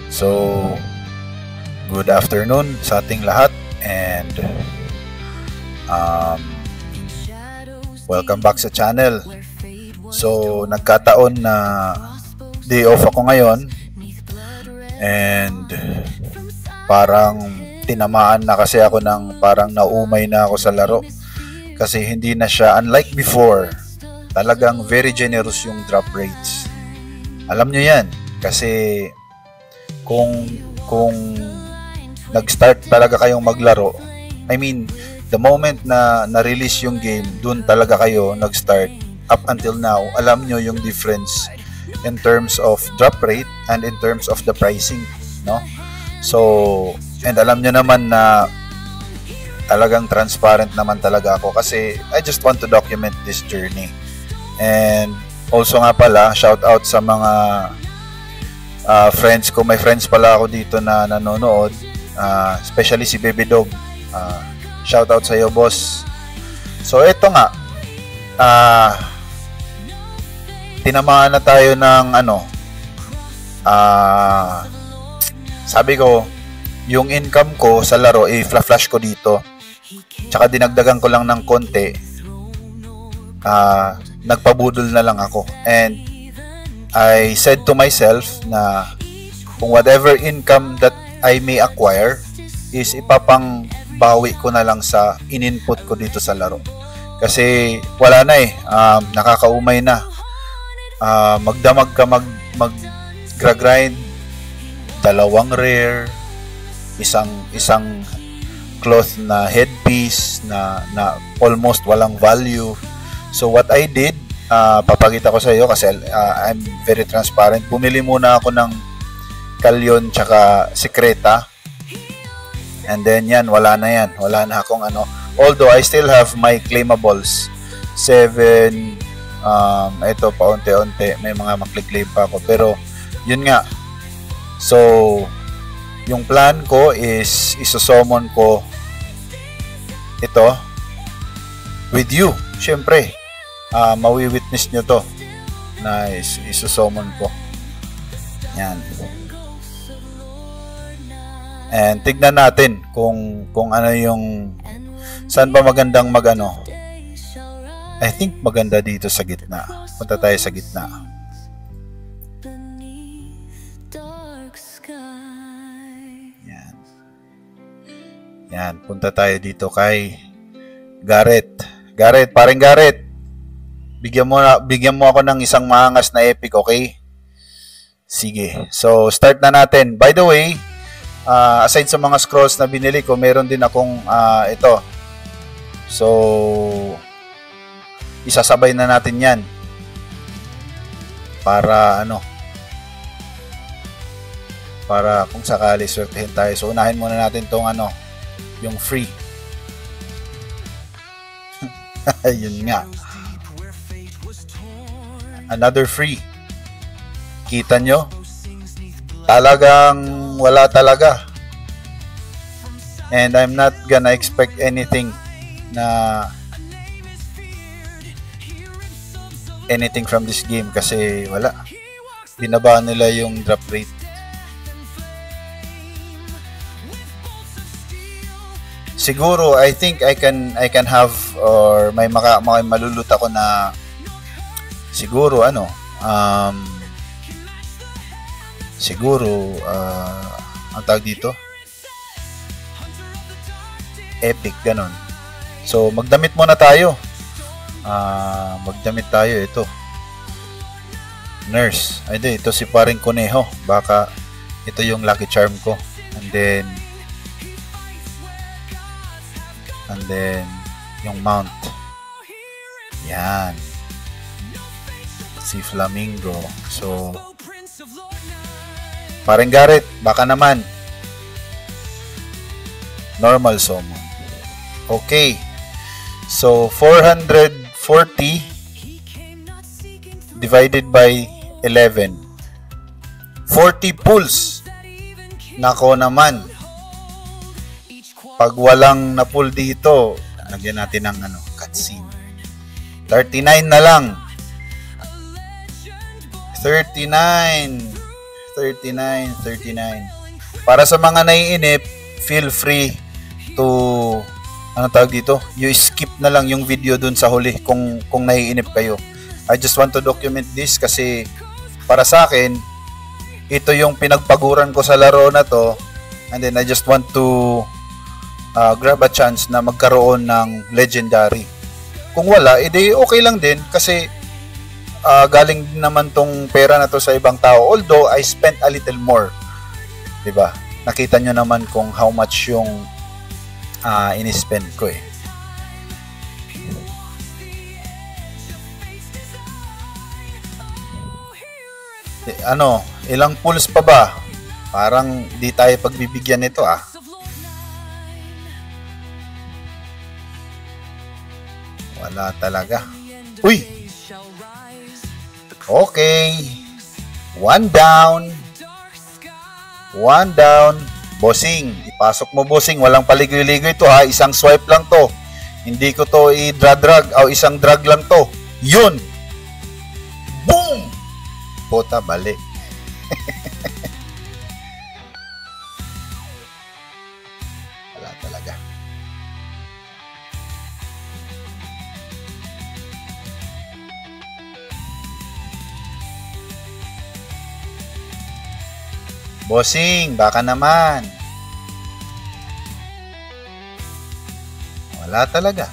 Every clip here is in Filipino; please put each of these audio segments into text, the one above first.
So, good afternoon sa ating lahat and welcome back sa channel. So, nagkataon na day off ako ngayon and parang tinamaan na kasi ako ng parang naumay na ako sa laro kasi hindi na siya, unlike before, talagang very generous yung drop rates. Alam nyo yan kasi kung nag-start talaga kayong maglaro, I mean, the moment na na-release yung game, dun talaga kayo nag-start. Up until now, alam nyo yung difference in terms of drop rate and in terms of the pricing, no? So, and alam nyo naman na talagang transparent naman talaga ako kasi I just want to document this journey. And also nga pala, shout out sa mga friends ko. May friends pala ako dito na nanonood, especially si Baby Dog. Shout out sa iyo, boss. So ito nga, tinamaan na tayo ng sabi ko, yung income ko sa laro, i-flash ko dito. Tsaka dinagdagan ko lang ng konti. Nagpabudol na lang ako. And I said to myself na kung whatever income that I may acquire is ipapang bawi ko na lang sa in-input ko dito sa laro. Kasi wala na nakakaumay na. Magdamag ka mag-grind, 2 rare, isang cloth na headpiece na almost walang value. So what I did, papakita ko sa iyo kasi I'm very transparent. Bumili muna ako ng Kalyon tsaka Secreta. And then yan, wala na yan. Wala na akong Although I still have my claimables. 7, ito paunti-unti. May mga makli-claim pa ako. Pero, yun nga. So, yung plan ko is isosummon ko ito with you. Siyempre, mawi-witness nyo to na isosummon ko. Yan. And tignan natin kung ano yung saan ba magandang I think maganda dito sa gitna. Punta tayo sa gitna. Yan. Yan, punta tayo dito kay Gareth. Gareth, paring Gareth. Bigyan mo ako ng isang maangas na epic, okay? Sige. So, start na natin. By the way, aside sa mga scrolls na binili ko, meron din akong ito. So, isasabay na natin yan. Para para kung sakali swertehin tayo. So, unahin muna natin tong yung free. Yun nga. Another free. Kita nyo? Talagang wala talaga. And I'm not gonna expect anything from this game kasi wala. Binaba nila yung drop rate. Siguro I think I can have or may malulot ako na siguro ang tawag dito epic, ganon. So magdamit muna tayo. Magdamit tayo. Ito nurse, ito si paring Kuneho, baka ito yung lucky charm ko. And then yung mount, yan, si Flamingo. So paring Gareth, baka naman normal summon. Okay, so 440 divided by 11, 40 pulls. Nako naman, pag walang na-pull dito, lagyan natin ng cutscene. 39 na lang. 39, 39. Para sa mga naiinip, feel free to, ano tawag dito? You skip na lang yung video dun sa huli kung naiinip kayo. I just want to document this kasi para sa akin, ito yung pinagpaguran ko sa laro na to, and then I just want to grab a chance na magkaroon ng legendary. Kung wala, edi okay lang din kasi galing din naman tong pera na to sa ibang tao, although I spent a little more, diba? Nakita nyo naman kung how much yung in-spend ko eh. Ano, ilang pulls pa ba? Parang di tayo pagbibigyan nito ah. Wala talaga. Uy! Okay. One down. Bossing. Ipasok mo, bossing. Walang paligoy-ligoy to ha. Isang swipe lang to. Hindi ko to i-drag o isang drag lang to. Yun! Boom! Puta, bali. Wala talaga. Bossing, baka naman. Wala talaga.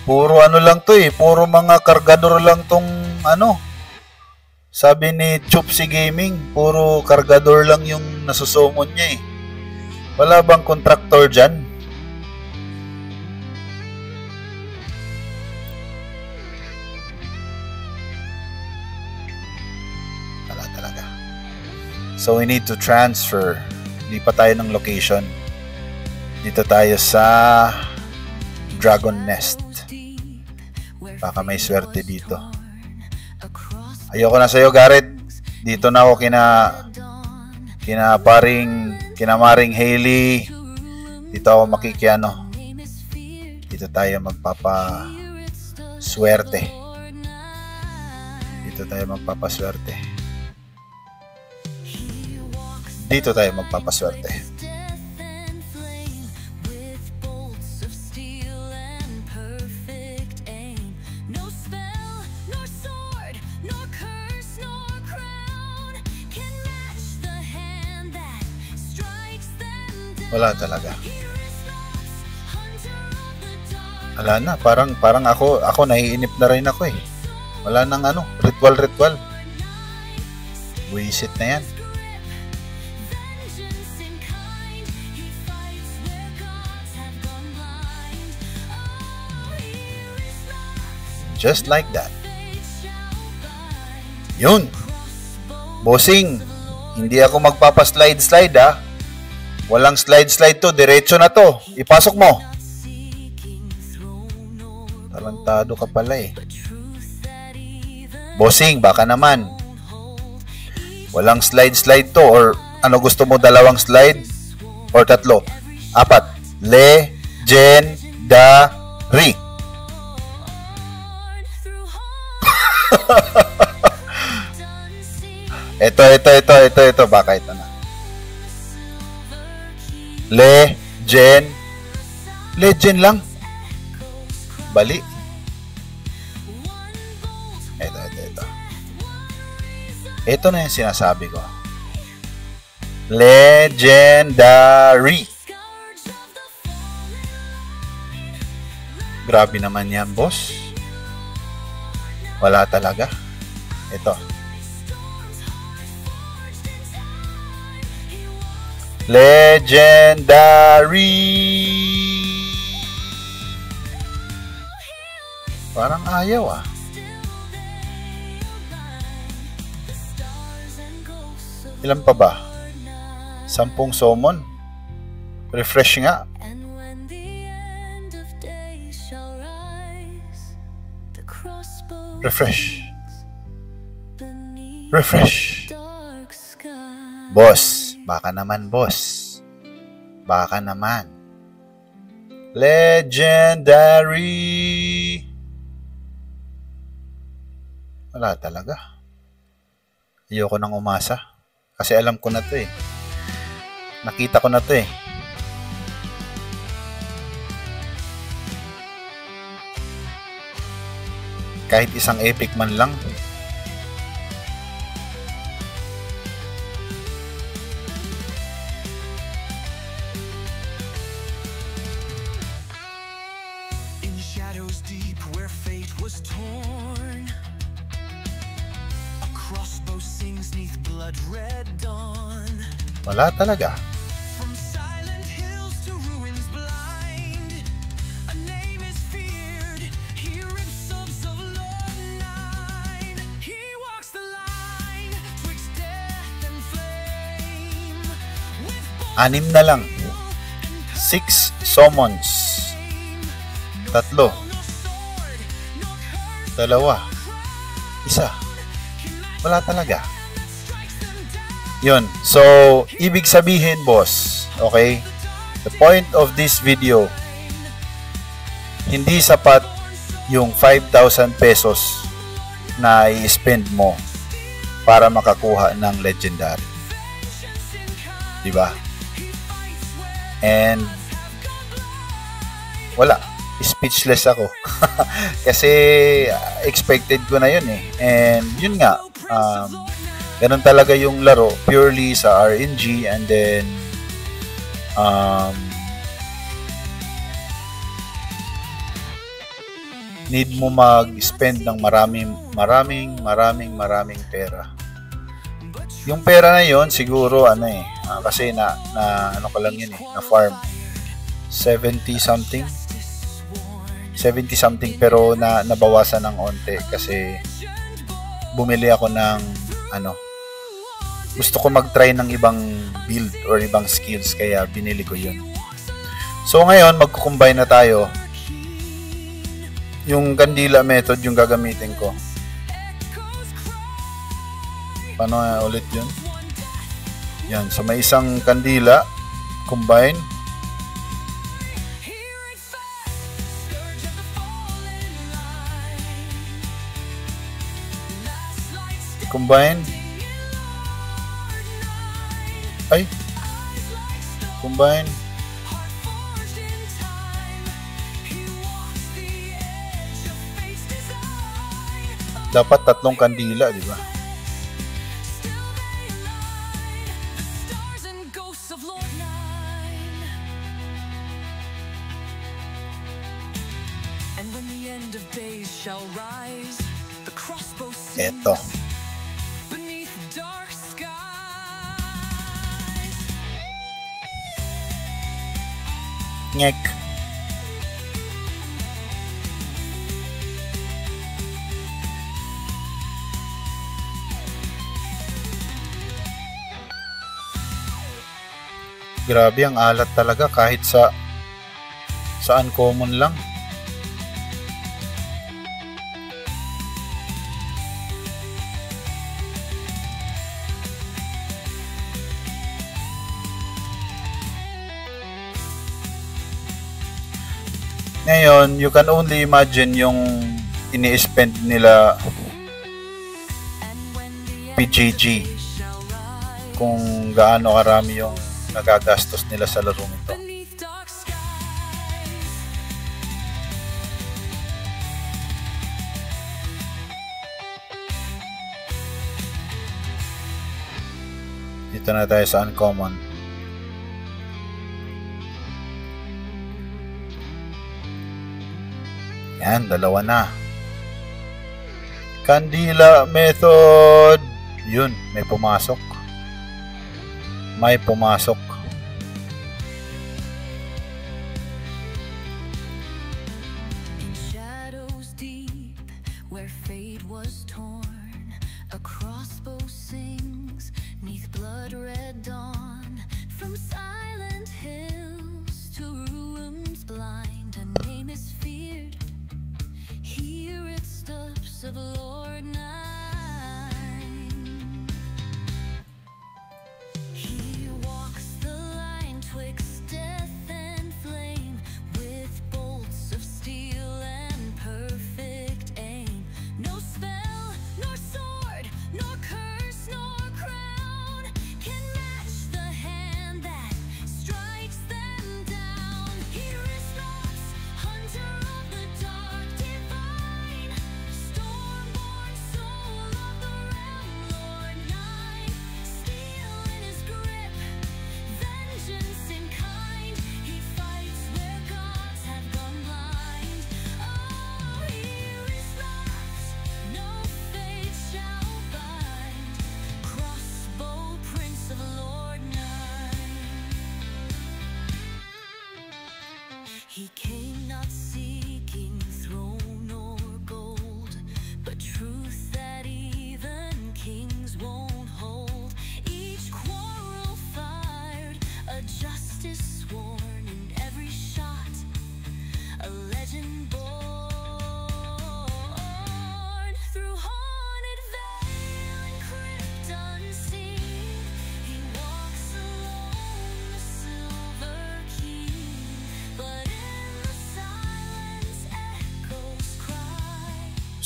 Puro ano lang to eh, puro mga kargador lang tong ano. Sabi ni Chupsi Gaming, puro kargador lang yung nasusumon niya eh. Wala bang contractor dyan? Wala talaga. So we need to transfer. Lipat tayo ng location. Dito tayo sa Dragon Nest. Baka may swerte dito. Ayoko na sa'yo, Garrett. Dito na ako kina Maring Hailey. Dito ako makikiano. Dito tayo magpapaswerte. Dito tayo magpapaswerte. Wala talaga. Wala na, parang ako naiinip na rin ako eh. Wala nang ano, ritual. Buisit na yan. Just like that. Yun. Bossing, hindi ako magpapaslide ah. Walang slide to, diretso na to. Ipasok mo. Talantado ka pala eh. Bossing, baka naman. Walang slide to, or ano gusto mo, dalawang slide or tatlo? 4. Legendary. Ito, baka ito na. Legend lang. Bali. Ito. Ito na yung sinasabi ko. Legendary. Grabe naman yan, boss. Wala talaga. Ito. Legendary. Parang ayaw ah. Ilan pa ba? 10 summon. Refresh nga. Refresh. Refresh. Boss. Baka naman, boss. Baka naman. Legendary. Wala talaga. Ayoko nang umasa. Kasi alam ko na to eh. Nakita ko na to eh. Kahit isang epic man lang. In shadows deep where fate was torn, a crossbow sings 'neath blood red dawn. Wala talaga. From silent hills to ruins blind, a name is feared. He rips subs of Lord Nine. He walks the line twixt death and flame. With 6 na lang. 6 summons. 3. 2. 1. Wala talaga. Yun. So, ibig sabihin, boss, okay? The point of this video, hindi sapat yung 5,000 pesos na i-spend mo para makakuha ng legendary. Diba? And wala. Speechless ako. Kasi expected ko na yun eh. And yun nga, ganun talaga yung laro, purely sa RNG, and then need mo mag-spend ng maraming pera. Yung pera na yon siguro kasi na ano ko lang yun eh, na farm 70 something pero nabawasan ng onte kasi bumili ako ng gusto ko mag-try ng ibang build or ibang skills kaya binili ko yun. So ngayon magko-combine na tayo. Yung kandila method yung gagamitin ko. Paano ulit yun? Yan, so may isang kandila, combine. Combine. Ay. Combine. Dapat 3 kandila, di ba? Eto. Ngek. Grabe, ang alat talaga kahit sa uncommon lang. Ngayon, you can only imagine yung ini-spend nila PGG kung gaano karami yung nagagastos nila sa larong ito. Dito na tayo sa uncommon. Yan, 2 na. Kandila method. Yun, may pumasok. May pumasok. In shadows deep where fate was torn, a crossbow sings 'neath blood red dawn. From silent hills to ruins blind, a name is feared. Here it stops of Lord Nine.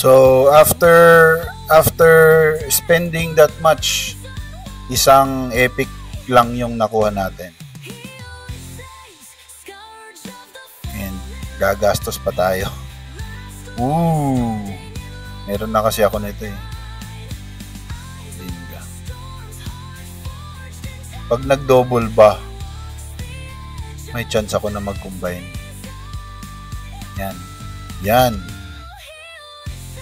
So, after spending that much, isang epic lang yung nakuha natin. And gagastos pa tayo. Ooh! Meron na kasi ako nito eh. Linga. Pag nag-double ba, may chance ako na mag-combine. Yan. Yan.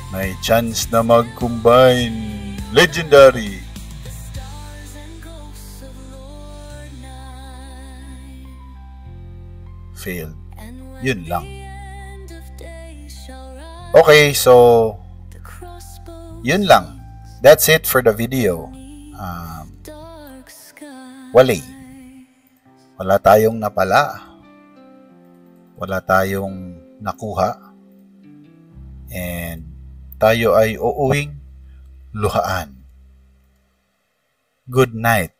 May chance na mag-combine. Legendary. Failed. Yun lang. Okay, so yun lang. That's it for the video. Wala tayong napala. Wala tayong nakuha. And tayo ay uuwing luhaan. Good night.